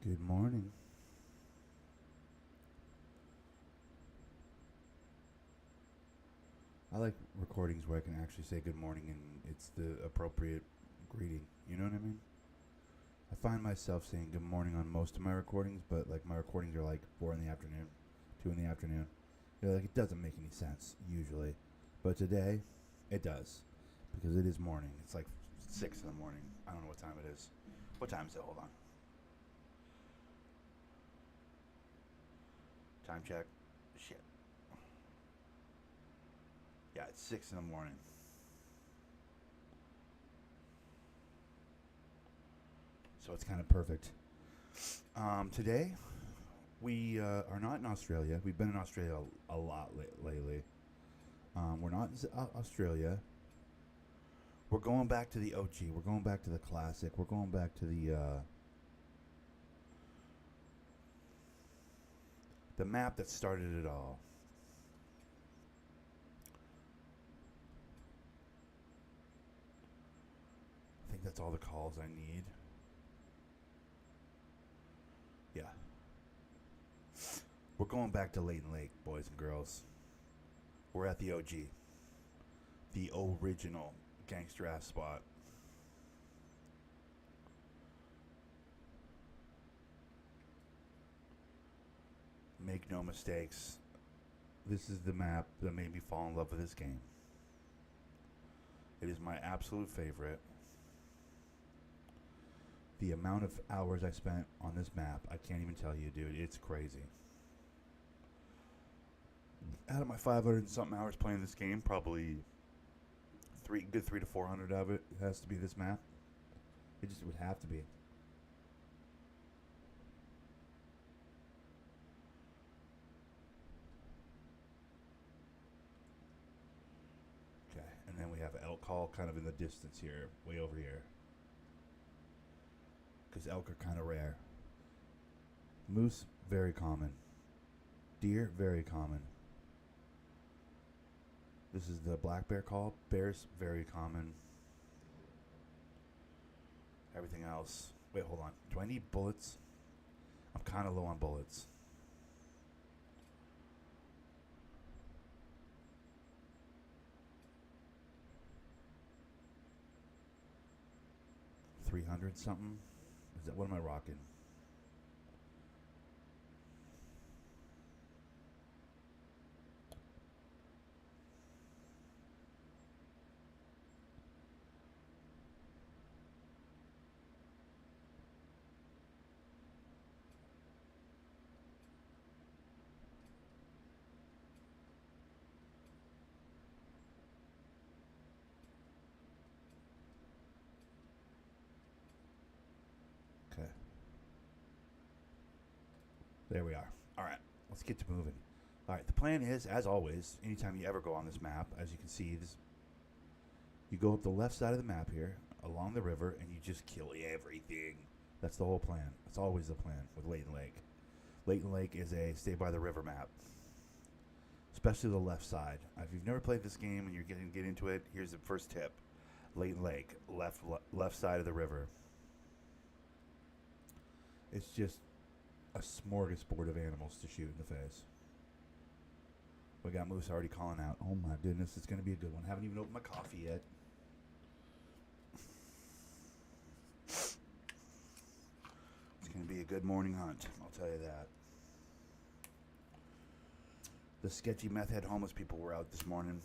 Good morning. I like recordings where I can actually say good morning and it's the appropriate greeting. You know what I mean? I find myself saying good morning on most of my recordings, but like my recordings are like 4 in the afternoon, 2 in the afternoon. Like it doesn't make any sense usually. But today, it does. Because it is morning. It's like 6 in the morning. I don't know what time it is. What time is it? Hold on. Time check. Shit. Yeah, it's 6 in the morning. So it's kind of perfect. Today, we are not in Australia. We've been in Australia a lot lately. We're not in Australia. We're going back to the OG. We're going back to the classic. We're going back to the map that started it all. I think that's all the calls I need. Yeah. We're going back to Leighton Lake, boys and girls. We're at the OG. The original gangster ass spot. Make no mistakes. This is the map that made me fall in love with this game. It is my absolute favorite. The amount of hours I spent on this map, I can't even tell you, dude. It's crazy. Out of my 500 and something hours playing this game, probably good 3 to 400 of it has to be this map. It just would have to be. Okay, and then we have elk call kind of in the distance here, way over here. Because elk are kind of rare. Moose, very common. Deer, very common. This is the black bear call. Bears, very common. Everything else. Wait, hold on. Do I need bullets? I'm kind of low on bullets. $300 something? Is that what am I rocking? Okay. There we are. All right, let's get to moving. All right, the plan is, as always, anytime you ever go on this map, as you can see, you go up the left side of the map here, along the river, and you just kill everything. That's the whole plan. That's always the plan with Leighton Lake. Leighton Lake is a stay by the river map, especially the left side. If you've never played this game and you're getting get into it, here's the first tip: Leighton Lake, left side of the river. It's just a smorgasbord of animals to shoot in the face. We got Moose already calling out. Oh my goodness, it's going to be a good one. Haven't even opened my coffee yet. It's going to be a good morning hunt, I'll tell you that. The sketchy meth head homeless people were out this morning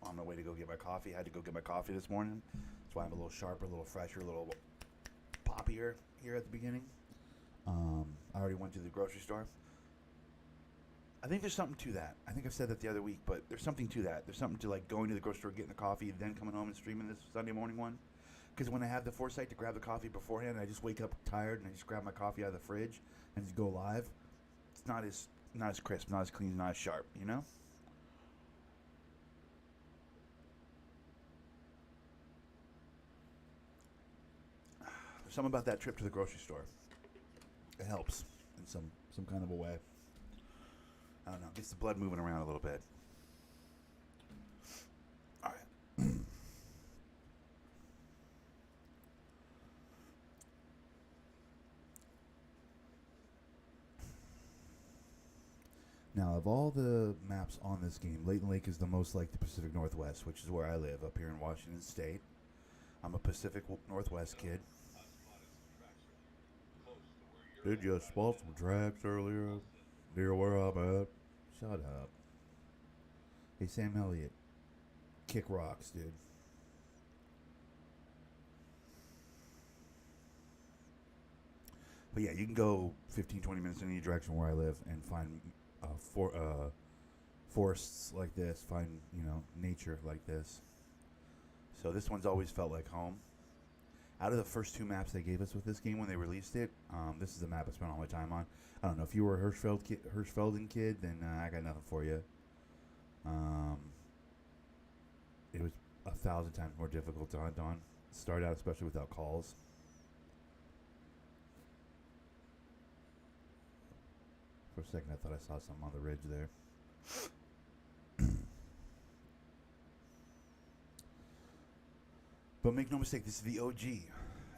on my way to go get my coffee. I had to go get my coffee this morning. That's why I'm a little sharper, a little fresher, a little poppier here at the beginning. I already went to the grocery store. I think there's something to that. I think I've said that the other week, but there's something to that. There's something to like going to the grocery store, getting the coffee, then coming home and streaming this Sunday morning one. Because when I have the foresight to grab the coffee beforehand, I just wake up tired and I just grab my coffee out of the fridge and just go live. It's not as crisp, not as clean, not as sharp, you know? There's something about that trip to the grocery store. It helps in some kind of a way. I don't know. Gets the blood moving around a little bit. All right. Now, of all the maps on this game, Leighton Lake is the most like the Pacific Northwest, which is where I live up here in Washington State. I'm a Pacific Northwest kid. Did you spot some tracks earlier near where I'm at? Shut up. Hey, Sam Elliott. Kick rocks, dude. But yeah, you can go 15, 20 minutes in any direction where I live and find forests like this, find, nature like this. So this one's always felt like home. Out of the first two maps they gave us with this game when they released it, this is the map I spent all my time on. I don't know, if you were a Hirschfelden kid, then I got nothing for you. It was 1,000 times more difficult to hunt on. Start out especially without calls. For a second I thought I saw something on the ridge there. But make no mistake, this is the OG.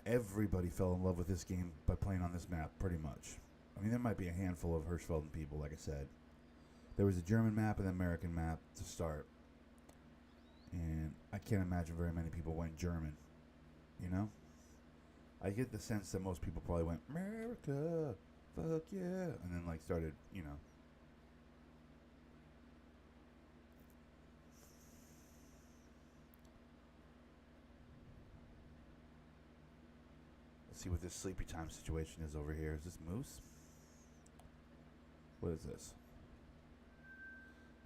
Everybody fell in love with this game by playing on this map, pretty much. I mean, there might be a handful of Hirschfelden people, like I said. There was a German map and an American map to start. And I can't imagine very many people went German, I get the sense that most people probably went, America, fuck yeah, and then, started, Let's see what this sleepy time situation is over here. Is this moose? What is this?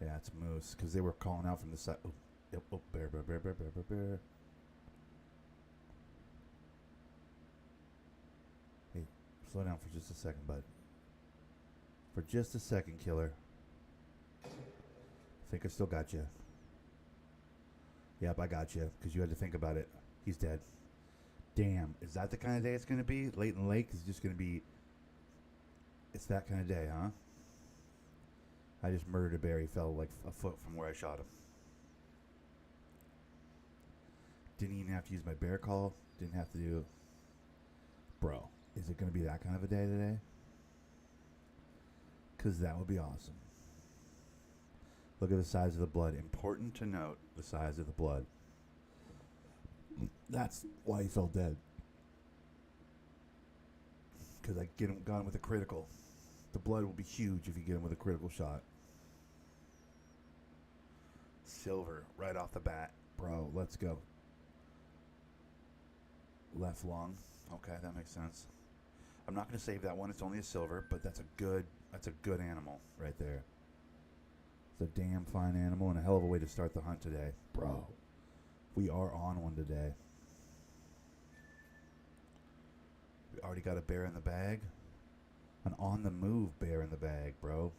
Yeah, it's moose, because they were calling out from the side. Oh, yep, bear. Hey, slow down for just a second, bud. For just a second, killer. I think I still got you. Yep, I got you, because you had to think about it. He's dead. Damn, is that the kind of day it's going to be? Leighton Lake is just going to be... It's that kind of day, huh? I just murdered a bear. He fell like a foot from where I shot him. Didn't even have to use my bear call. Didn't have to do... Bro, is it going to be that kind of a day today? Because that would be awesome. Look at the size of the blood. Important to note the size of the blood. That's why he fell dead. Because I got him with a critical. The blood will be huge if you get him with a critical shot. Silver, right off the bat. Bro, let's go. Left lung. Okay, that makes sense. I'm not going to save that one. It's only a silver, but that's a good animal right there. It's a damn fine animal and a hell of a way to start the hunt today. Bro, we are on one today. We already got a bear in the bag. An on-the-move bear in the bag, bro.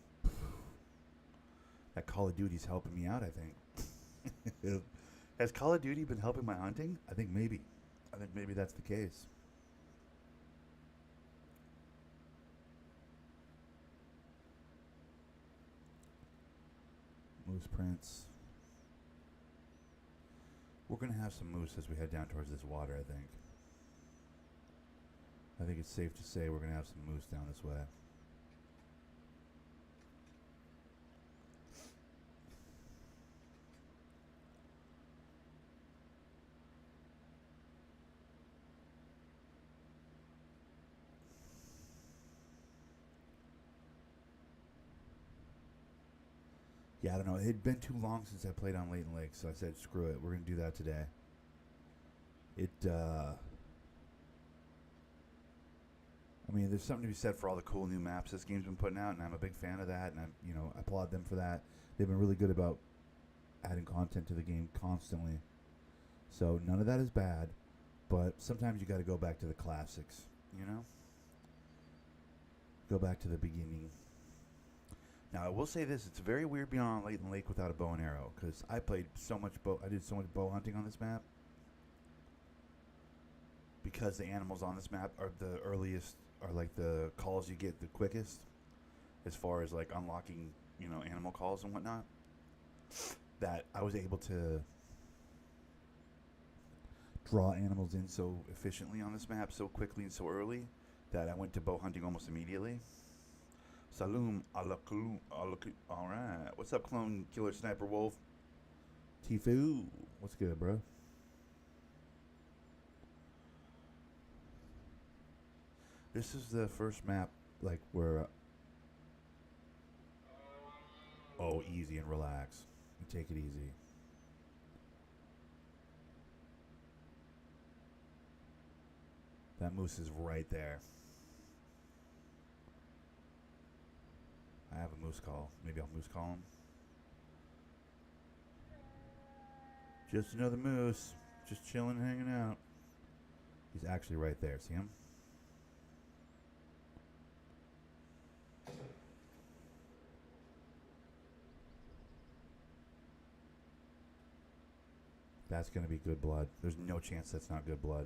That Call of Duty's helping me out, I think. Has Call of Duty been helping my hunting? I think maybe. That's the case. Moose prints. We're going to have some moose as we head down towards this water, I think. I think it's safe to say we're going to have some moose down this way. Yeah, I don't know. It had been too long since I played on Leighton Lake, so I said, screw it. We're going to do that today. I mean, there's something to be said for all the cool new maps this game's been putting out, and I'm a big fan of that, and I applaud them for that. They've been really good about adding content to the game constantly. So none of that is bad, but sometimes you got to go back to the classics, Go back to the beginning. Now, I will say this. It's very weird being on Leighton Lake without a bow and arrow, because I did so much bow hunting on this map. Because the animals on this map are the earliest, are like the calls you get the quickest, as far as like unlocking, animal calls and whatnot, that I was able to draw animals in so efficiently on this map so quickly and so early that I went to bow hunting almost immediately. Saloom alakum alakum. All right. What's up, Clone Killer Sniper Wolf? Tifu. What's good, bro? This is the first map, like, where... oh, easy and relax. Take it easy. That moose is right there. I have a moose call. Maybe I'll moose call him. Just another moose. Just chilling, hanging out. He's actually right there. See him? That's going to be good blood. There's no chance that's not good blood.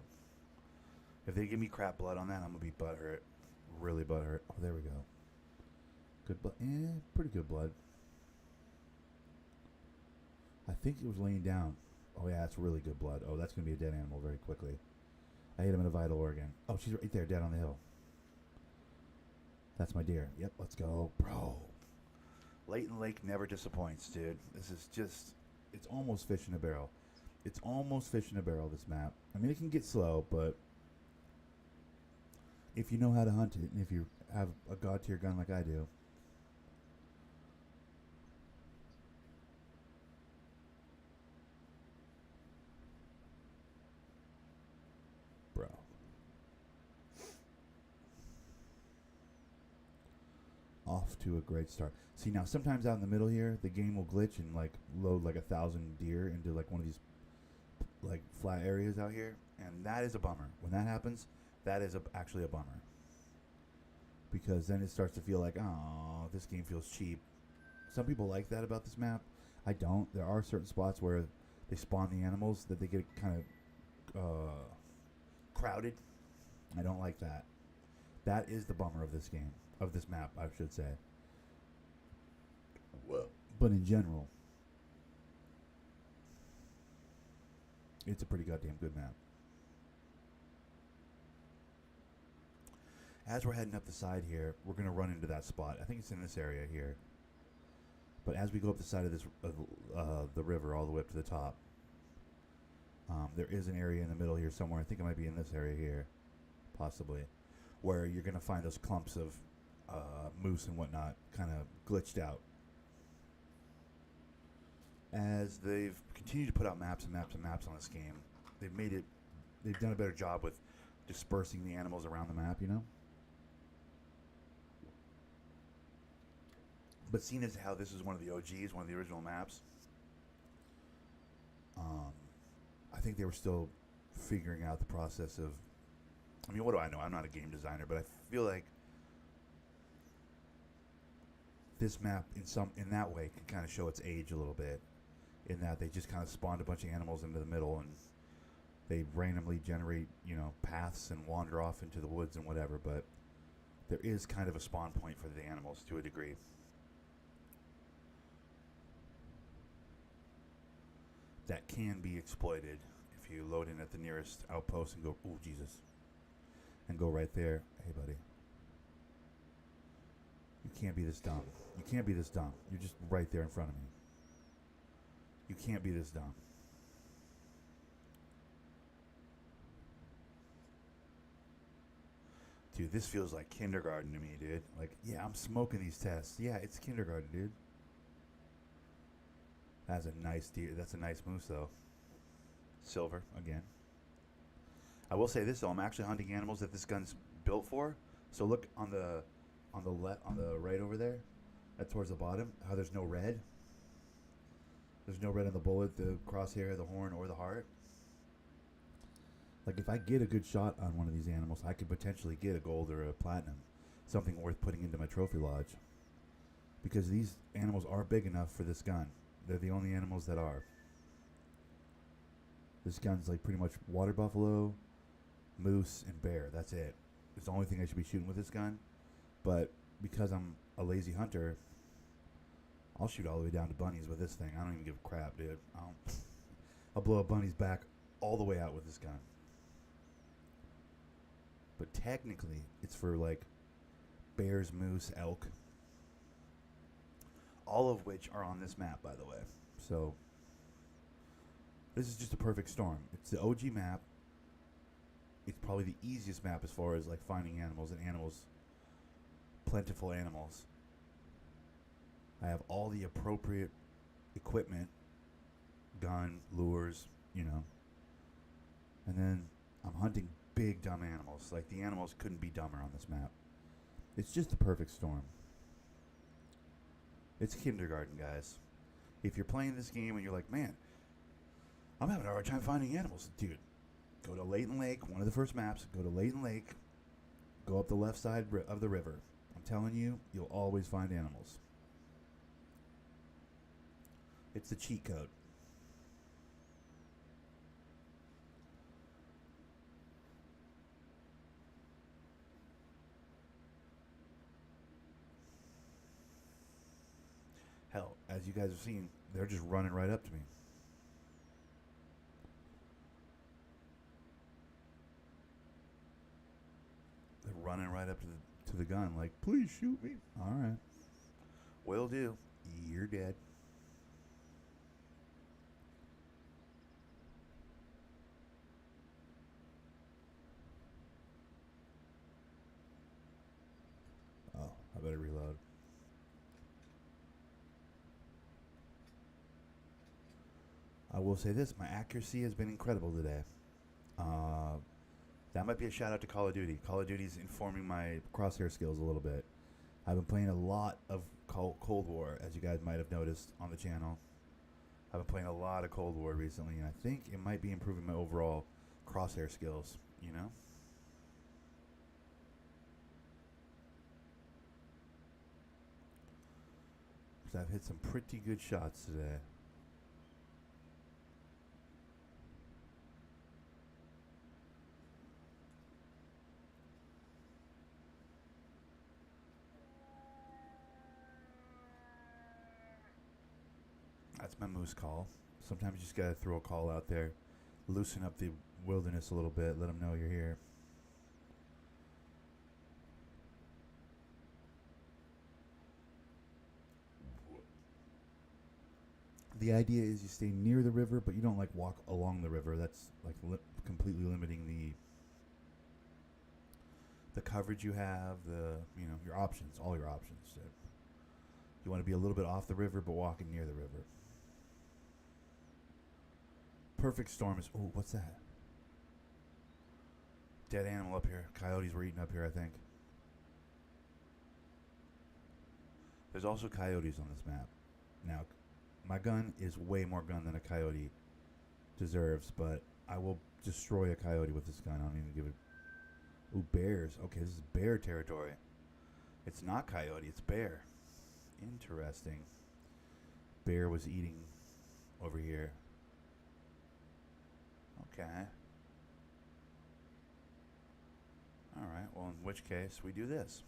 If they give me crap blood on that, I'm going to be butthurt. Really butthurt. Oh, there we go. Good blood. Pretty good blood. I think it was laying down. Oh, yeah, that's really good blood. Oh, that's going to be a dead animal very quickly. I hit him in a vital organ. Oh, she's right there, dead on the hill. That's my deer. Yep, let's go. Bro. Leighton Lake never disappoints, dude. This is just... it's almost fish in a barrel. It's almost fish in a barrel, this map. I mean, it can get slow, but... if you know how to hunt it, and if you have a god-tier gun like I do... bro. Off to a great start. See, now, sometimes out in the middle here, the game will glitch and, like, load, like, 1,000 deer into, like, one of these... like flat areas out here, and that is a bummer. When that happens, that is actually a bummer, because then it starts to feel like, oh, this game feels cheap. Some people like that about this map. I don't. There are certain spots where they spawn the animals that they get kind of crowded. I don't like that. That is the bummer of this game, of this map, I should say. Well, but in general, it's a pretty goddamn good map. As we're heading up the side here, we're going to run into that spot. I think it's in this area here. But as we go up the side of this, the river all the way up to the top, there is an area in the middle here somewhere. I think it might be in this area here, possibly, where you're going to find those clumps of moose and whatnot kind of glitched out. As they've continued to put out maps and maps and maps on this game, they've done a better job with dispersing the animals around the map, you know? But seeing as how this is one of the OGs, one of the original maps, I think they were still figuring out the process of... I mean, what do I know? I'm not a game designer, but I feel like this map, in that way, can kind of show its age a little bit, in that they just kind of spawned a bunch of animals into the middle, and they randomly generate, you know, paths and wander off into the woods and whatever, but there is kind of a spawn point for the animals to a degree. That can be exploited if you load in at the nearest outpost and go, oh, Jesus, and go right there. Hey, buddy. You can't be this dumb. You can't be this dumb. You're just right there in front of me. You can't be this dumb. Dude, this feels like kindergarten to me, dude. Like, yeah, I'm smoking these tests. Yeah, it's kindergarten, dude. That's a nice deer. That's a nice moose, though. Silver, again. I will say this, though. I'm actually hunting animals that this gun's built for. So look on the right over there, towards the bottom, how there's no red. There's no red on the bullet, the crosshair, the horn, or the heart. Like, if I get a good shot on one of these animals, I could potentially get a gold or a platinum. Something worth putting into my trophy lodge. Because these animals are big enough for this gun. They're the only animals that are. This gun's like pretty much water buffalo, moose, and bear. That's it. It's the only thing I should be shooting with this gun. But because I'm a lazy hunter, I'll shoot all the way down to bunnies with this thing. I don't even give a crap, dude. I'll blow a bunny's back all the way out with this gun. But technically, it's for like bears, moose, elk, all of which are on this map, by the way. So this is just a perfect storm. It's the OG map. It's probably the easiest map as far as like finding animals and animals, plentiful animals. I have all the appropriate equipment, gun, lures, you know. And then I'm hunting big dumb animals. Like the animals couldn't be dumber on this map. It's just the perfect storm. It's kindergarten, guys. If you're playing this game and you're like, man, I'm having a hard time finding animals, dude, go to Layton Lake, one of the first maps. Go to Layton Lake, go up the left side of the river. I'm telling you, you'll always find animals. It's the cheat code. Hell, as you guys have seen, they're just running right up to me. They're running right up to the gun, like, please shoot me. All right. Will do. You're dead. Oh, I better reload. I will say this, my accuracy has been incredible today. That might be a shout out to Call of Duty. Call of Duty is informing my crosshair skills a little bit. I've been playing a lot of Cold War, as you guys might have noticed on the channel. I've been playing a lot of Cold War recently, and I think it might be improving my overall crosshair skills, you know? Because I've hit some pretty good shots today. That's my moose call. Sometimes you just gotta throw a call out there, loosen up the wilderness a little bit, let them know you're here. The idea is you stay near the river, but you don't like walk along the river. That's like completely limiting the coverage you have, your options, all your options. You want to be a little bit off the river, but walking near the river. Perfect storm is. Oh, what's that? Dead animal up here. Coyotes were eating up here, I think. There's also coyotes on this map. Now, my gun is way more gun than a coyote deserves, but I will destroy a coyote with this gun. I don't even give it. Ooh, bears. Okay, this is bear territory. It's not coyote, it's bear. Interesting. Bear was eating over here. Okay. Alright, well, in which case, we do this.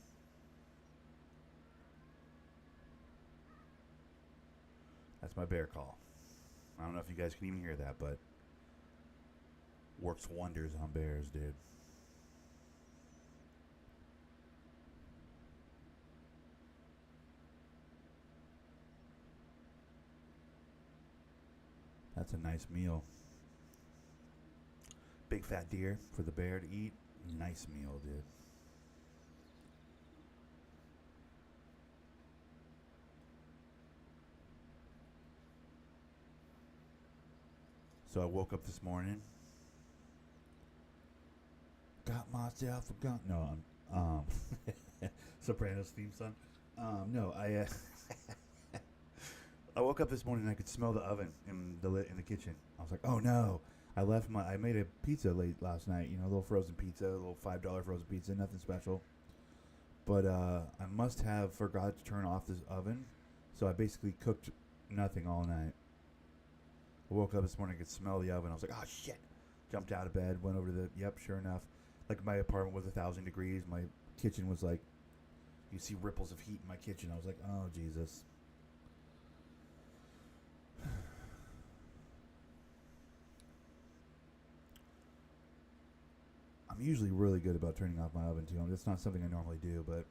That's my bear call. I don't know if you guys can even hear that, but works wonders on bears, dude. That's a nice meal. Big fat deer for the bear to eat. Nice meal, dude. So I woke up this morning. Got myself a gun. No, I'm Sopranos theme song. No, I woke up this morning and I could smell the oven in the kitchen. I was like, oh no. I made a pizza late last night, a little frozen pizza, a little $5 frozen pizza, nothing special. But I must have forgot to turn off this oven, so I basically cooked nothing all night. I woke up this morning, I could smell the oven. I was like, oh shit. Jumped out of bed, went over to sure enough. Like my apartment was 1,000 degrees. My kitchen was like, you see ripples of heat in my kitchen. I was like, oh Jesus. I'm usually really good about turning off my oven too. That's not something I normally do, but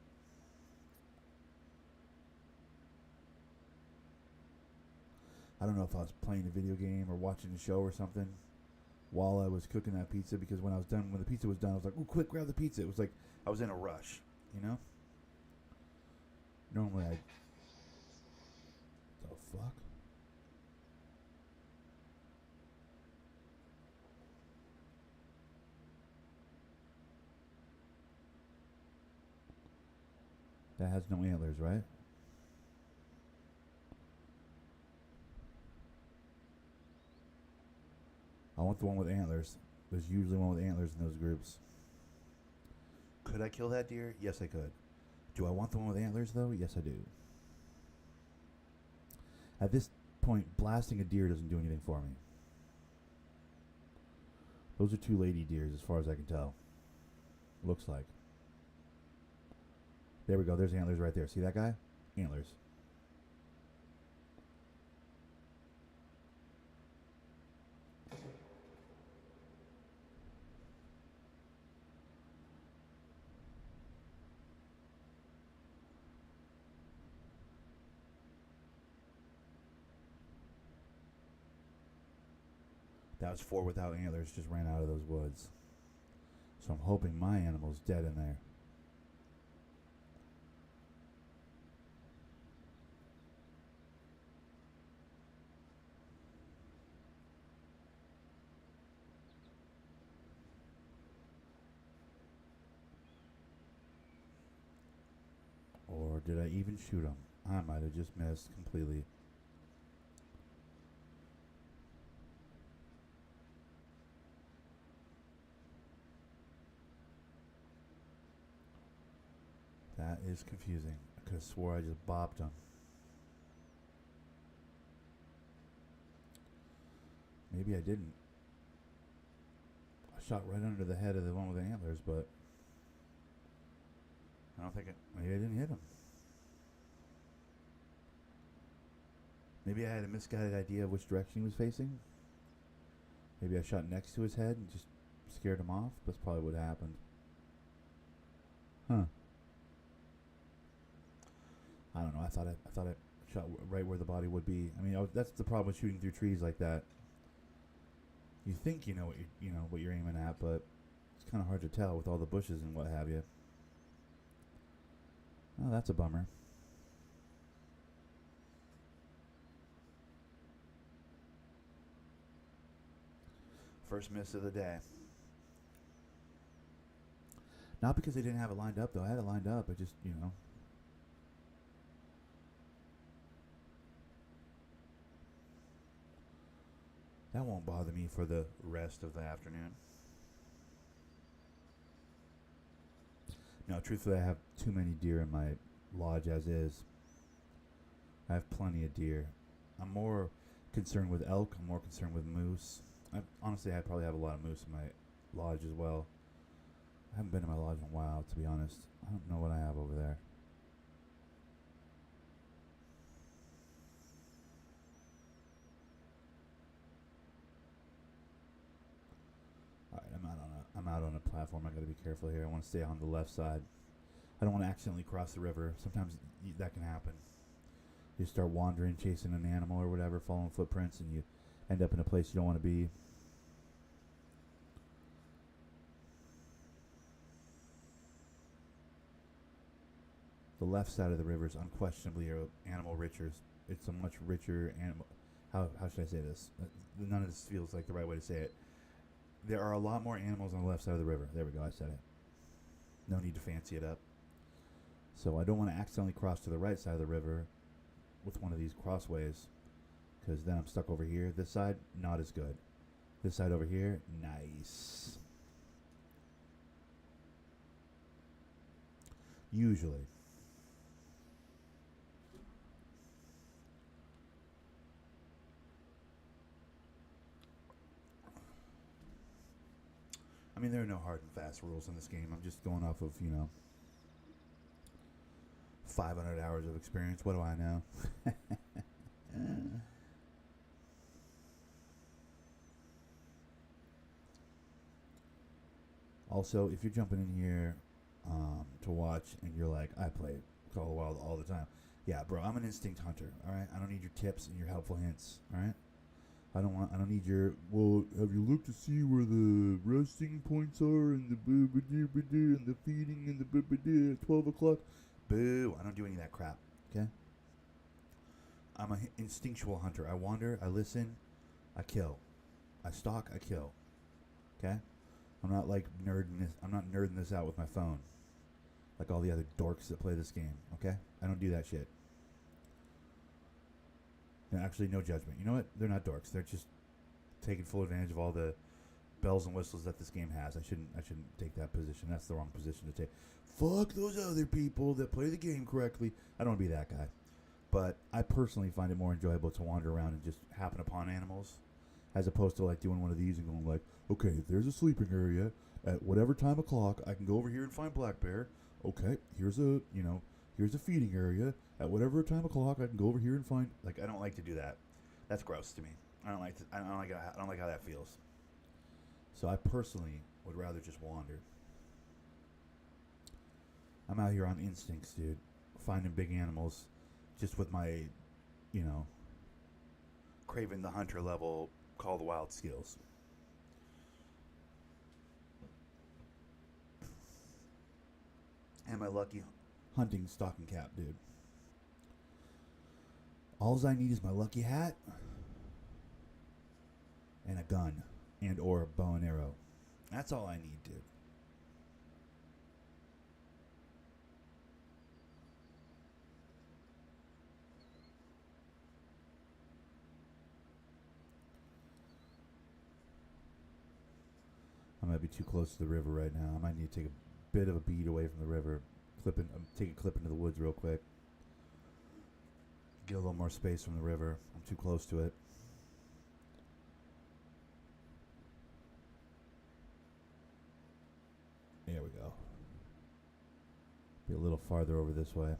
I don't know if I was playing a video game or watching a show or something while I was cooking that pizza, because when the pizza was done, I was like, "Ooh, quick, grab the pizza." It was like I was in a rush, you know? Normally I... The fuck? That has no antlers, right? I want the one with antlers. There's usually one with antlers in those groups. Could I kill that deer? Yes, I could. Do I want the one with antlers, though? Yes, I do. At this point, blasting a deer doesn't do anything for me. Those are 2 lady deers, as far as I can tell. Looks like. There we go. There's antlers right there. See that guy? Antlers. That was 4 without antlers, just ran out of those woods. So I'm hoping my animal's dead in there. Or did I even shoot him? I might have just missed completely. That is confusing. I could have swore I just bopped him. Maybe I didn't. I shot right under the head of the one with the antlers, but I don't think it... Maybe I didn't hit him. Maybe I had a misguided idea of which direction he was facing. Maybe I shot next to his head and just scared him off. That's probably what happened. Huh. I don't know. I thought I shot right where the body would be. I mean, that's the problem with shooting through trees like that. You think you know what you're aiming at, but it's kind of hard to tell with all the bushes and what have you. Oh, that's a bummer. First miss of the day. Not because they didn't have it lined up, though. I had it lined up. I just, That won't bother me for the rest of the afternoon. No, truthfully, I have too many deer in my lodge as is. I have plenty of deer. I'm more concerned with elk. I'm more concerned with moose. Honestly, I probably have a lot of moose in my lodge as well. I haven't been in my lodge in a while, to be honest. I don't know what I have over there. Alright, I'm out on a platform. I gotta be careful here. I want to stay on the left side. I don't want to accidentally cross the river. Sometimes that can happen. You start wandering, chasing an animal or whatever, following footprints, and you end up in a place you don't want to be. The left side of the river is unquestionably animal richer. It's a much richer animal. How should I say this? None of this feels like the right way to say it. There are a lot more animals on the left side of the river. There we go, I said it. No need to fancy it up. So I don't want to accidentally cross to the right side of the river with one of these crossways, because then I'm stuck over here. This side, not as good. This side over here, nice. Usually. I mean, there are no hard and fast rules in this game. I'm just going off of, 500 hours of experience. What do I know? Also, if you're jumping in here to watch and you're like, I play Call of the Wild all the time, Yeah, bro, I'm an instinct hunter. All right, I don't need your tips and your helpful hints. All right, I don't need your. Well, have you looked to see where the resting points are and the and the feeding and the at 12 o'clock? Boo! I don't do any of that crap. Okay. I'm an instinctual hunter. I wander. I listen. I kill. I stalk. I kill. Okay. I'm not like nerding this. I'm not nerding this out with my phone, like all the other dorks that play this game. Okay. I don't do that shit. And actually, no judgment. You know what? They're not dorks. They're just taking full advantage of all the bells and whistles that this game has. I shouldn't take that position. That's the wrong position to take. Fuck those other people that play the game correctly. I don't want to be that guy. But I personally find it more enjoyable to wander around and just happen upon animals, as opposed to like doing one of these and going like, okay, there's a sleeping area at whatever time o'clock. I can go over here and find black bear. Okay, here's a feeding area at whatever time o'clock. I can go over here and find. Like, I don't like to do that. That's gross to me. I don't like. I don't like how that feels. So I personally would rather just wander. I'm out here on instincts, dude, finding big animals, just with my, Craven the Hunter level Call the Wild skills. And my lucky hunting stocking cap, dude. Alls I need is my lucky hat and a gun and or a bow and arrow. That's all I need, dude. I might be too close to the river right now. I might need to take a bit of a beat away from the river. Take a clip into the woods real quick. Get a little more space from the river. I'm too close to it. There we go. Be a little farther over this way.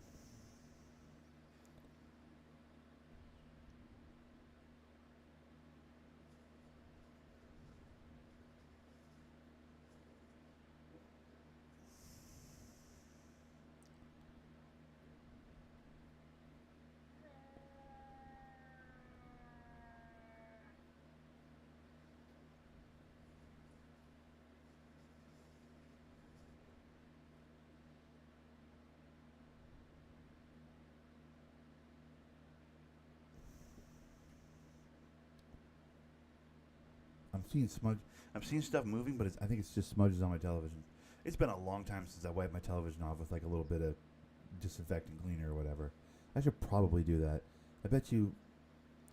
I'm seeing smudge. I'm seeing stuff moving, but I think it's just smudges on my television. It's been a long time since I wiped my television off with like a little bit of disinfectant cleaner or whatever. I should probably do that. I bet you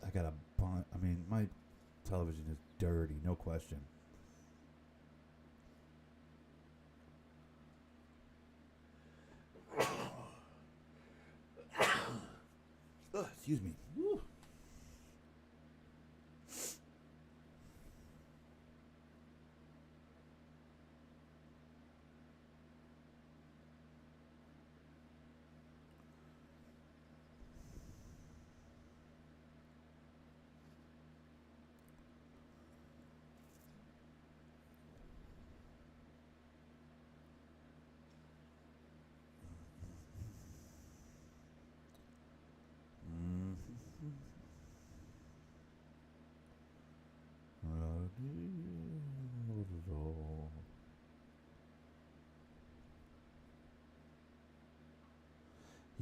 I got a bun. I mean, my television is dirty, no question. Ugh, excuse me. Woo.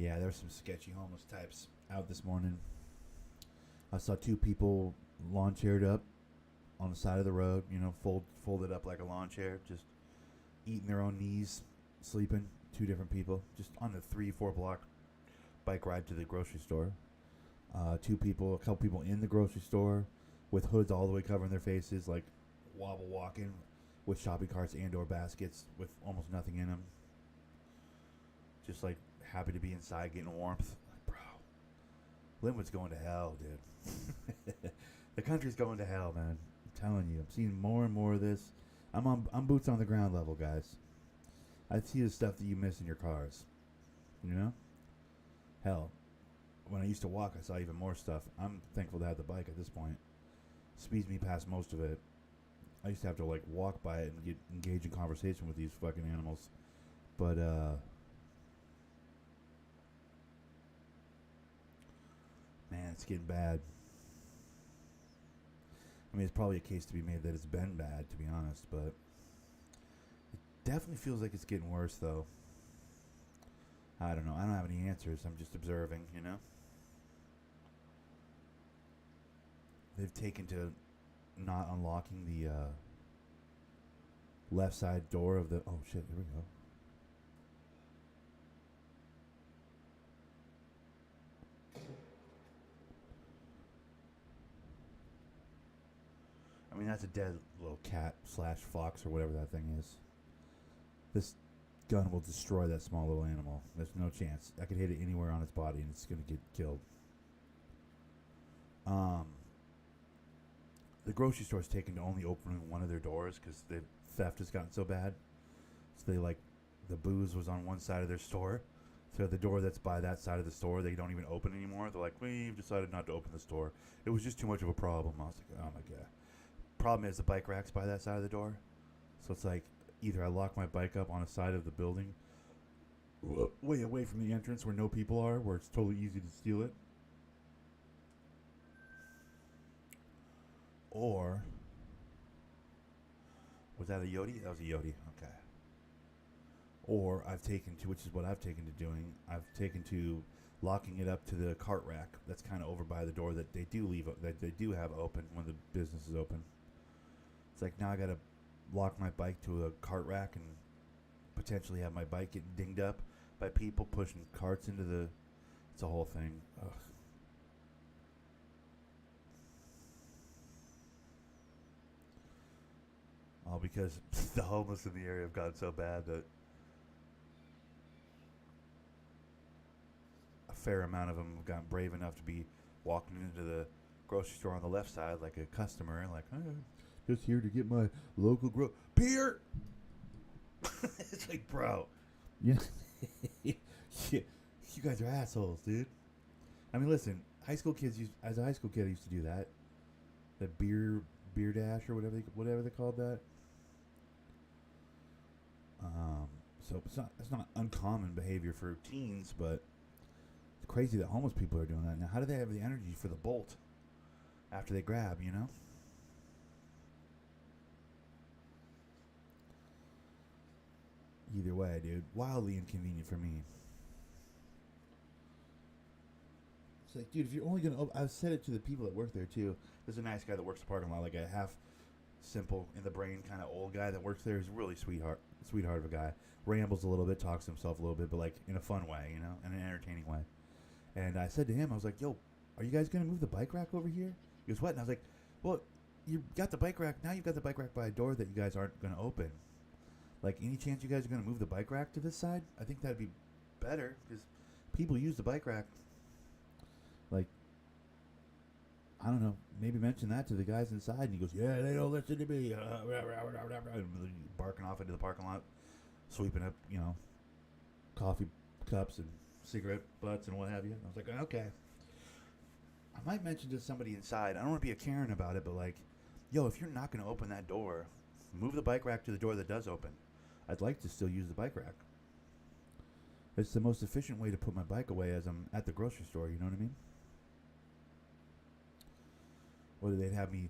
Yeah, there's some sketchy homeless types out this morning. I saw two people lawn chaired up on the side of the road, folded up like a lawn chair, just eating their own knees, sleeping. Two different people, just on the 3-4 block bike ride to the grocery store. A couple people in the grocery store with hoods all the way covering their faces, like wobble walking with shopping carts and or baskets with almost nothing in them. Just like happy to be inside getting warmth. Like, bro, Linwood's going to hell, dude. The country's going to hell, man. I'm telling you. I'm seeing more and more of this. I'm boots on the ground level, guys. I see the stuff that you miss in your cars. You know? Hell, when I used to walk, I saw even more stuff. I'm thankful to have the bike at this point. Speeds me past most of it. I used to have to like walk by it and engage in conversation with these fucking animals. But Man, it's getting bad. I mean, it's probably a case to be made that it's been bad, to be honest, but it definitely feels like it's getting worse, though. I don't know. I don't have any answers. I'm just observing, you know? They've taken to not unlocking the left side door of the. Oh, shit. Here we go. I mean, that's a dead little cat slash fox or whatever that thing is. This gun will destroy that small little animal. There's no chance. I could hit it anywhere on its body and it's going to get killed. The grocery store's taken to only opening one of their doors because the theft has gotten so bad. So they the booze was on one side of their store. So the door that's by that side of the store, they don't even open anymore. They're like, we've decided not to open the store. It was just too much of a problem. I was like, oh my God. Problem is the bike rack's by that side of the door. So it's like either I lock my bike up on a side of the building way away from the entrance where no people are, where it's totally easy to steal it. Or was that a Yodi? That was a Yodi. Okay. Or I've taken to, which is what I've taken to doing, I've taken to locking it up to the cart rack that's kind of over by the door that they do leave, that they do have open when the business is open. It's like now I gotta lock my bike to a cart rack and potentially have my bike getting dinged up by people pushing carts into the. It's a whole thing. Ugh. All because the homeless in the area have gotten so bad that a fair amount of them have gotten brave enough to be walking into the grocery store on the left side like a customer, like, just here to get my local beer. It's like, bro, yeah, you guys are assholes, dude. I mean, listen, high school kids as a high school kid, I used to do that. The beer dash or whatever they called that. So it's not uncommon behavior for teens, but it's crazy that homeless people are doing that. Now, how do they have the energy for the bolt after they grab, you know? Either way, dude, wildly inconvenient for me. It's like, dude, if you're only gonna, I've said it to the people that work there too. There's a nice guy that works the parking lot, like a half simple in the brain kind of old guy that works there. He's a really sweetheart of a guy. Rambles a little bit, talks to himself a little bit, but like in a fun way, you know, in an entertaining way. And I said to him, I was like, yo, are you guys gonna move the bike rack over here? He goes, what? And I was like, well, you got the bike rack, now you've got the bike rack by a door that you guys aren't gonna open. Like, any chance you guys are gonna move the bike rack to this side? I think that'd be better because people use the bike rack. Like, I don't know, maybe mention that to the guys inside. And he goes, yeah, they don't listen to me. Barking off into the parking lot, sweeping up, you know, coffee cups and cigarette butts and what have you. I was like, okay. I might mention to somebody inside. I don't want to be a Karen about it, but like, yo, if you're not going to open that door, move the bike rack to the door that does open. I'd like to still use the bike rack. It's the most efficient way to put my bike away as I'm at the grocery store, you know what I mean? Whether they'd have me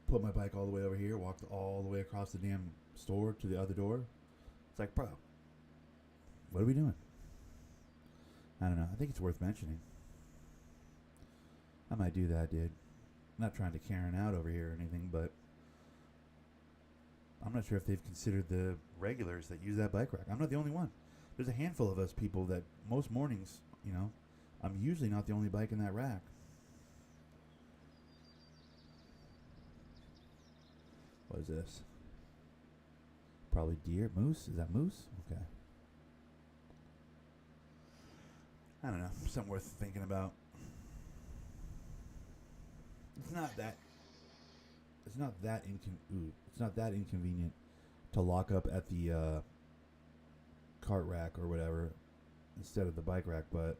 put my bike all the way over here, walk all the way across the damn store to the other door. It's like, bro, what are we doing? I don't know. I think it's worth mentioning. I might do that, dude. I'm not trying to Karen out over here or anything, but I'm not sure if they've considered the regulars that use that bike rack. I'm not the only one. There's a handful of us people that most mornings, you know, I'm usually not the only bike in that rack. What is this? Probably deer. Moose? Is that moose? Okay. I don't know. Something worth thinking about. It's not that inconvenient to lock up at the cart rack or whatever instead of the bike rack, but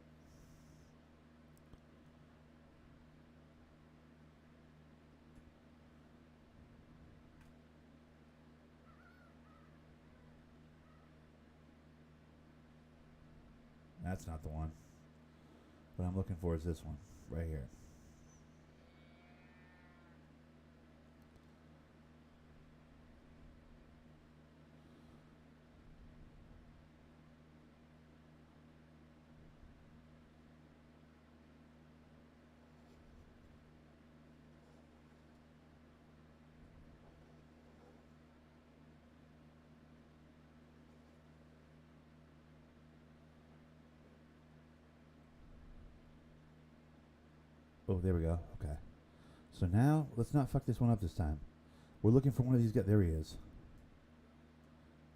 that's not the one. What I'm looking for is this one right here. Oh, there we go. Okay. So now, let's not fuck this one up this time. We're looking for one of these guys. There he is.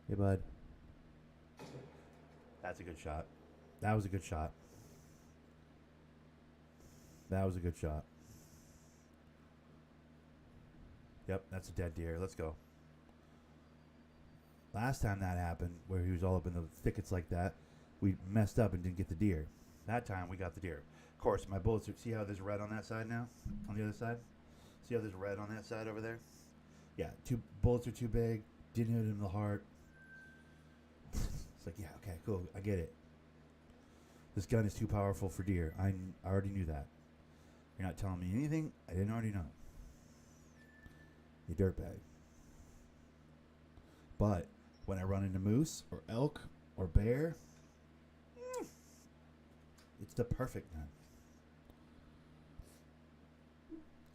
Hey, bud. That's a good shot. That was a good shot. That was a good shot. Yep, that's a dead deer. Let's go. Last time that happened, where he was all up in the thickets like that, we messed up and didn't get the deer. That time, we got the deer. Of course, my bullets are... See how there's red on that side now? On the other side? See how there's red on that side over there? Yeah, bullets are too big. Didn't hit him in the heart. It's like, yeah, okay, cool. I get it. This gun is too powerful for deer. I already knew that. You're not telling me anything I didn't already know. You dirtbag. But when I run into moose or elk or bear, it's the perfect gun.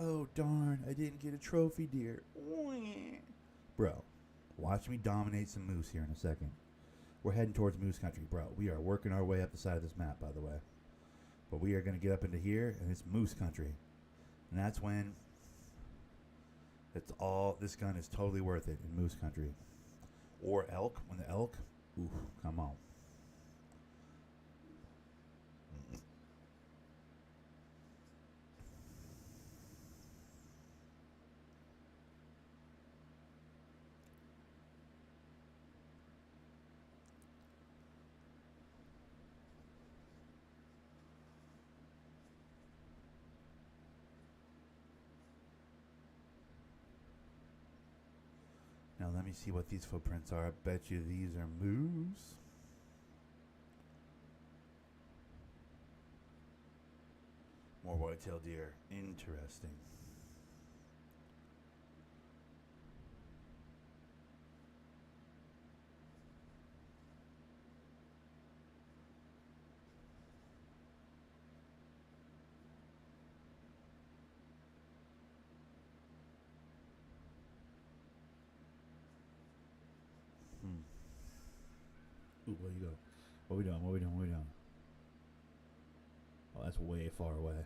Oh, darn, I didn't get a trophy deer. Bro, watch me dominate some moose here in a second. We're heading towards moose country, bro. We are working our way up the side of this map, by the way. But we are going to get up into here, and it's moose country. And that's when this gun is totally worth it in moose country. Or elk, when the elk, ooh, come on. Now let me see what these footprints are. I bet you these are moose. More white-tailed deer. Interesting. Ooh, where you go? What we doing? What we doing? What we doing? Oh, that's way far away.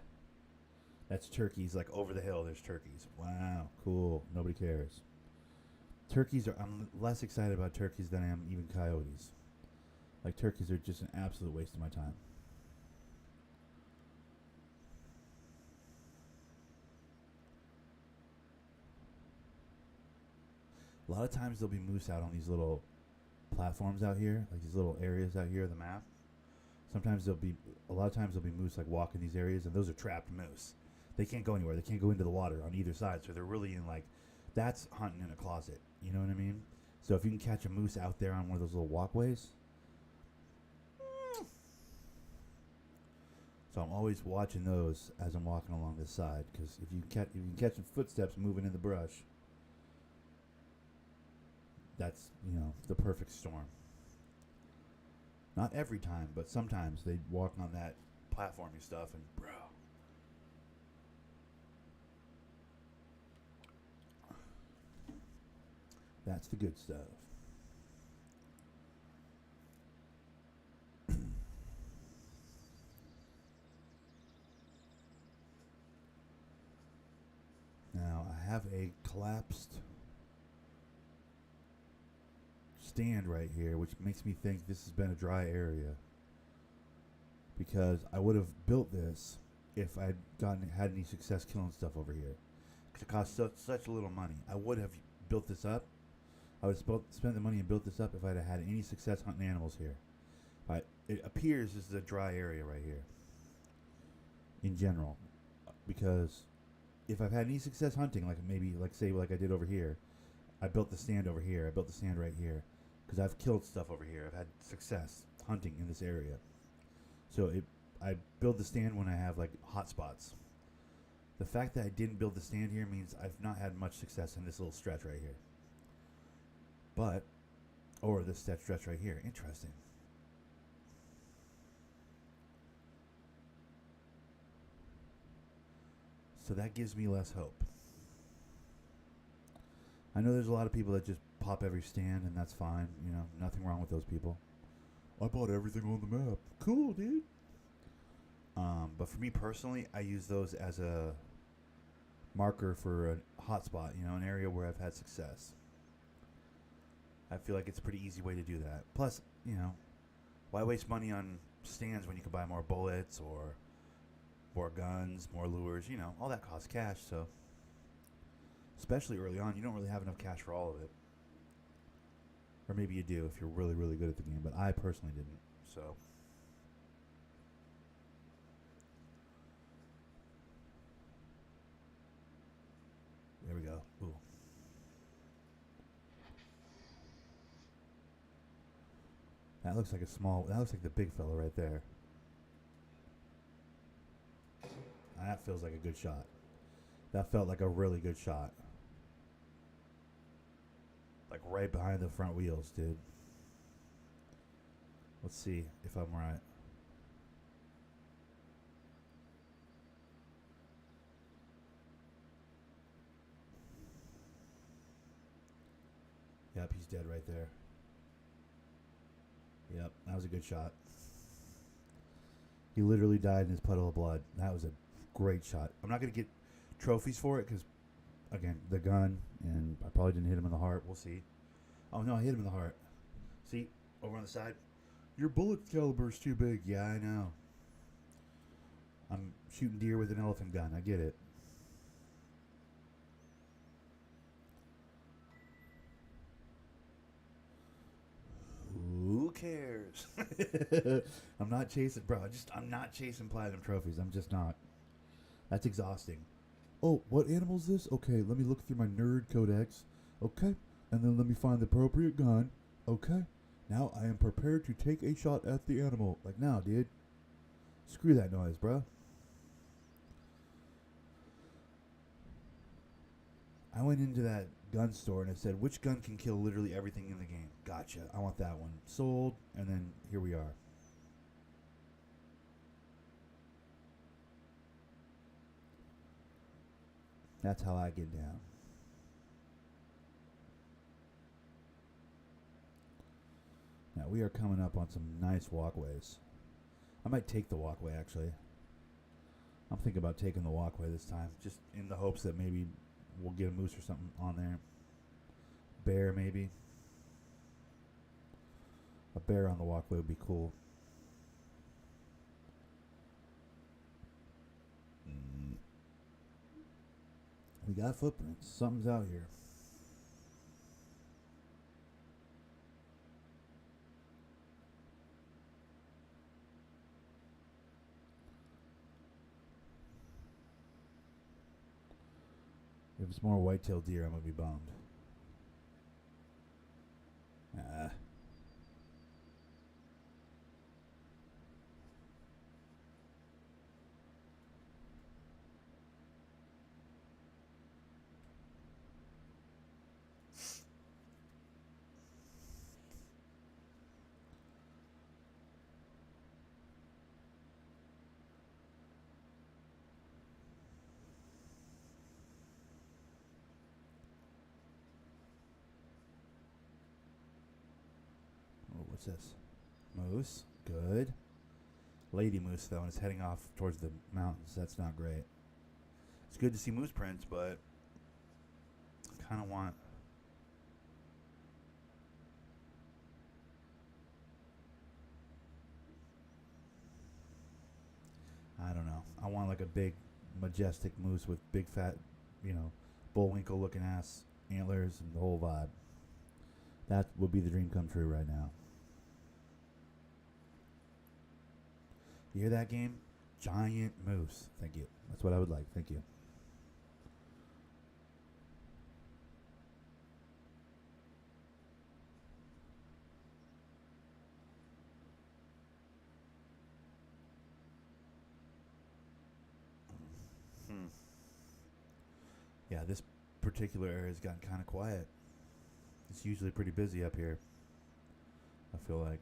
That's turkeys. Like over the hill, there's turkeys. Wow, cool. Nobody cares. Turkeys are. I'm less excited about turkeys than I am even coyotes. Like turkeys are just an absolute waste of my time. A lot of times there'll be moose out on these little platforms out here, like these little areas out here of the map. Sometimes a lot of times there'll be moose like walking these areas, and those are trapped moose. They can't go anywhere. They can't go into the water on either side, so they're really in like, that's hunting in a closet. You know what I mean? So if you can catch a moose out there on one of those little walkways. So I'm always watching those as I'm walking along this side, because if you can catch some footsteps moving in the brush, that's, the perfect storm. Not every time, but sometimes they walk on that platformy stuff and, bro. That's the good stuff. Now, I have a collapsed stand right here, which makes me think this has been a dry area, because I would have built this if I'd had any success killing stuff over here, because it costs such little money. I would have built this up. I would have spent the money and built this up if I'd have had any success hunting animals here. But it appears this is a dry area right here in general, because if I've had any success hunting, like I did over here, I built the stand over here, I built the stand right here, because I've killed stuff over here. I've had success hunting in this area. So I build the stand when I have like hot spots. The fact that I didn't build the stand here means I've not had much success in this little stretch right here. Or this stretch right here. Interesting. So that gives me less hope. I know there's a lot of people that just pop every stand, and that's fine. Nothing wrong with those people. I bought everything on the map. Cool, dude. But for me personally, I use those as a marker for a hotspot, an area where I've had success. I feel like it's a pretty easy way to do that. Plus, why waste money on stands when you can buy more bullets or more guns, more lures, all that costs cash, so especially early on, you don't really have enough cash for all of it. Or maybe you do if you're really, really good at the game, but I personally didn't, so. There we go. Ooh. That looks like the big fella right there. That feels like a good shot. That felt like a really good shot. Like right behind the front wheels, dude. Let's see if I'm right. Yep, he's dead right there. Yep, that was a good shot. He literally died in his puddle of blood. That was a great shot. I'm not going to get trophies for it because, again, the gun, and I probably didn't hit him in the heart. We'll see. Oh, no, I hit him in the heart. See, over on the side. Your bullet caliber's too big. Yeah, I know. I'm shooting deer with an elephant gun. I get it. Who cares? I'm not chasing, bro. I'm not chasing platinum trophies. I'm just not. That's exhausting. Oh, what animal is this? Okay, let me look through my nerd codex. Okay, and then let me find the appropriate gun. Okay, now I am prepared to take a shot at the animal. Like now, dude. Screw that noise, bro. I went into that gun store and it said, which gun can kill literally everything in the game? Gotcha. I want that one. Sold. And then here we are. That's how I get down. Now we are coming up on some nice walkways. I might take the walkway actually. I'm thinking about taking the walkway this time, just in the hopes that maybe we'll get a moose or something on there. Bear maybe. A bear on the walkway would be cool. We got footprints. Something's out here. If it's more white-tailed deer, I'm going to be bummed. What's this? Moose. Good. Lady moose, though, and it's heading off towards the mountains. That's not great. It's good to see moose prints, but I kind of want... I don't know. I want like a big, majestic moose with big, fat, Bullwinkle-looking ass antlers and the whole vibe. That would be the dream come true right now. You hear that, game? Giant moose. Thank you. That's what I would like. Thank you. Yeah, this particular area has gotten kind of quiet. It's usually pretty busy up here, I feel like.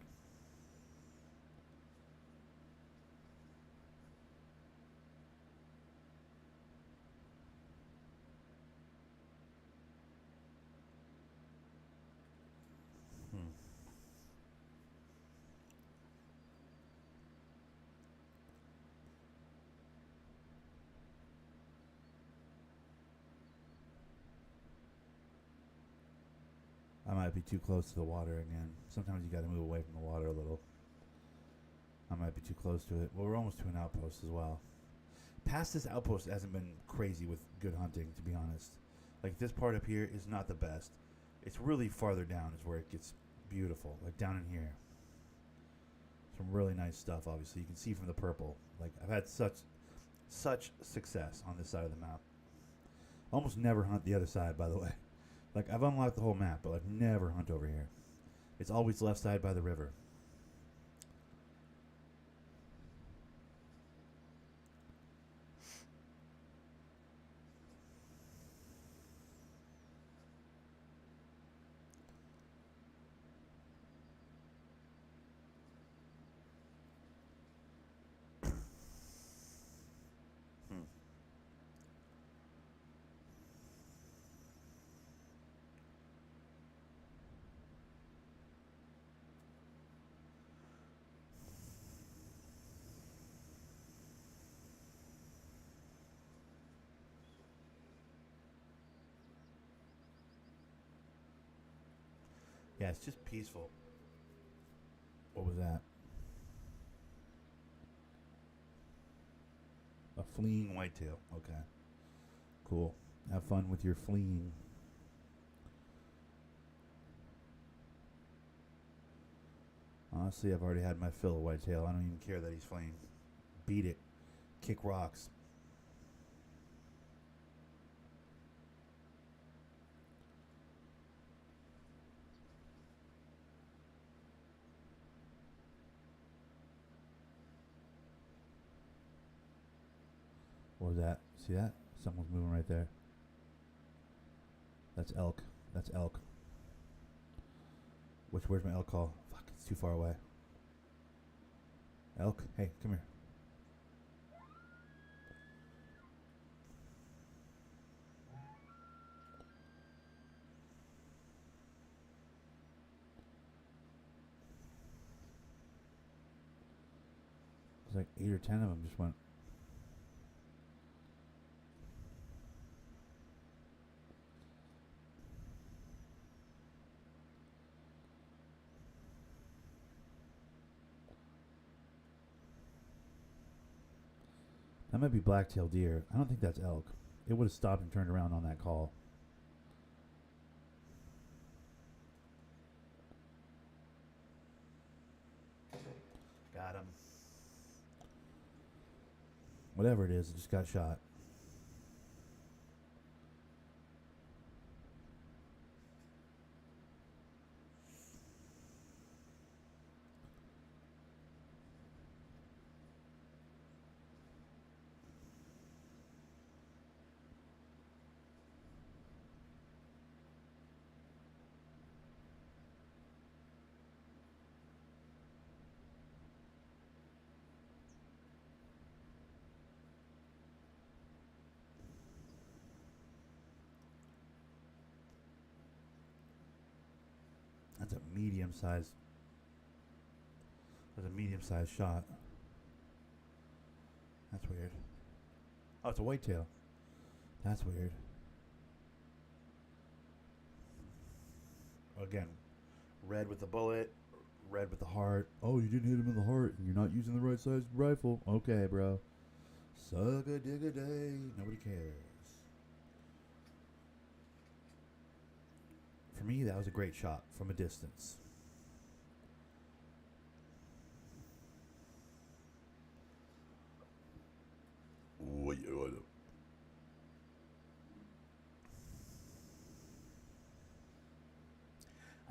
I might be too close to the water again. Sometimes you got to move away from the water a little. I might be too close to it. Well, we're almost to an outpost as well. Past this outpost hasn't been crazy with good hunting, to be honest. Like, this part up here is not the best. It's really farther down is where it gets beautiful. Like, down in here. Some really nice stuff, obviously. You can see from the purple. Like, I've had such success on this side of the map. Almost never hunt the other side, by the way. Like, I've unlocked the whole map, but I've never hunt over here. It's always left side by the river. Yeah, it's just peaceful. What was that? A fleeing whitetail. Okay. Cool. Have fun with your fleeing. Honestly, I've already had my fill of whitetail. I don't even care that he's fleeing. Beat it. Kick rocks. What was that? See that? Someone's moving right there. That's elk. That's elk. Where's my elk call? Fuck, it's too far away. Elk, hey, come here. There's like 8 or 10 of them just went. That might be black-tailed deer. I don't think that's elk. It would have stopped and turned around on that call. Got him. Whatever it is, it just got shot. That's a medium-sized. That's a medium-sized shot. That's weird. Oh, it's a whitetail. That's weird. Again, red with the bullet, red with the heart. Oh, you didn't hit him in the heart. You're not using the right size rifle. Okay, bro. Suck a dig a day. Nobody cares. For me, that was a great shot from a distance.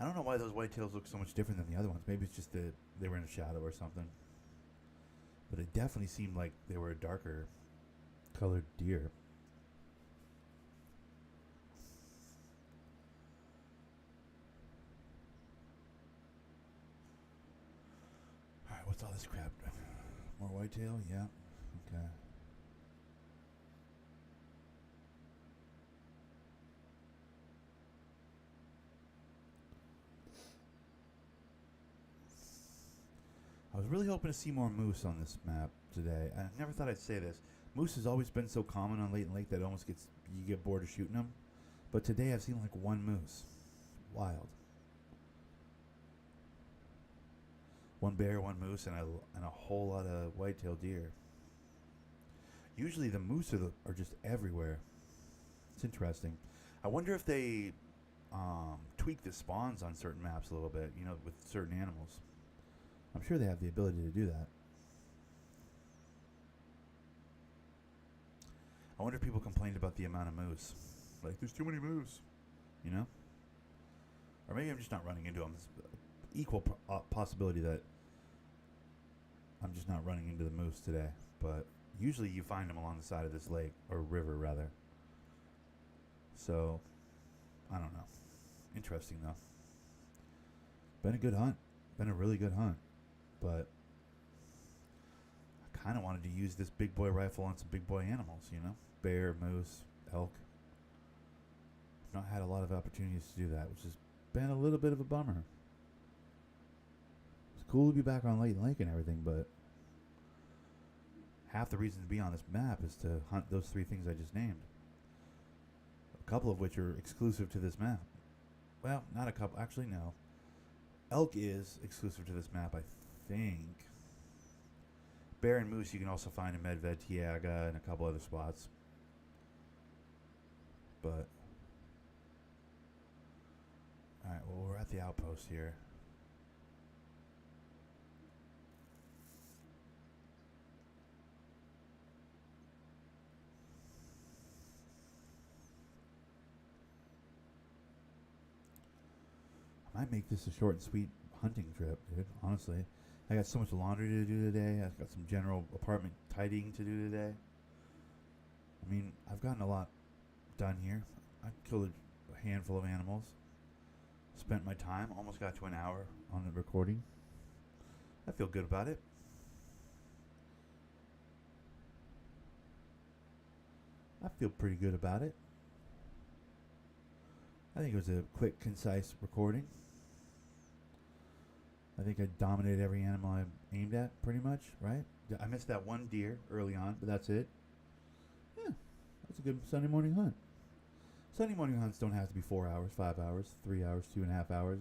I don't know why those whitetails look so much different than the other ones. Maybe it's just that they were in a shadow or something. But it definitely seemed like they were a darker colored deer. Alright, what's all this crap? More whitetail? Yeah. Okay. I was really hoping to see more moose on this map today. I never thought I'd say this. Moose has always been so common on Leighton Lake that it almost you get bored of shooting them. But today I've seen like one moose. Wild. One bear, one moose, and a whole lot of white-tailed deer. Usually the moose are just everywhere. It's interesting. I wonder if they tweak the spawns on certain maps a little bit, you know, with certain animals. I'm sure they have the ability to do that. I wonder if people complained about the amount of moose. Like, there's too many moose, you know? Or maybe I'm just not running into them. There's equal possibility that I'm just not running into the moose today. But usually you find them along the side of this lake, or river, rather. So, I don't know. Interesting, though. Been a good hunt. Been a really good hunt. But I kind of wanted to use this big boy rifle on some big boy animals, you know? Bear, moose, elk. I've not had a lot of opportunities to do that, which has been a little bit of a bummer. It's cool to be back on Leighton Lake and everything, but half the reason to be on this map is to hunt those three things I just named. A couple of which are exclusive to this map. Well, not a couple. Actually, no. Elk is exclusive to this map, I think. Bear and moose you can also find in Medved, Tiaga, and a couple other spots. But alright, well, we're at the outpost here. I might make this a short and sweet hunting trip, dude, honestly. I got so much laundry to do today. I've got some general apartment tidying to do today. I mean, I've gotten a lot done here. I killed a handful of animals. Spent my time. Almost got to an hour on the recording. I feel good about it. I feel pretty good about it. I think it was a quick, concise recording. I think I dominated every animal I aimed at, pretty much, right? I missed that one deer early on, but that's it. Yeah, that's a good Sunday morning hunt. Sunday morning hunts don't have to be 4 hours, 5 hours, 3 hours, 2.5 hours.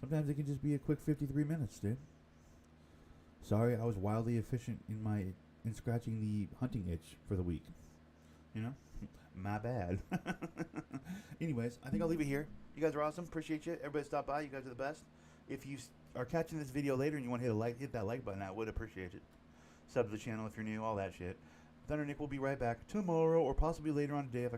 Sometimes it can just be a quick 53 minutes, dude. Sorry, I was wildly efficient in scratching the hunting itch for the week. You know? My bad. Anyways, I think I'll leave it here. You guys are awesome. Appreciate you. Everybody stop by. You guys are the best. If you are catching this video later and you want to hit that like button, I would appreciate it. Sub to the channel if you're new, all that shit. Thunder Nick will be right back tomorrow or possibly later on today if I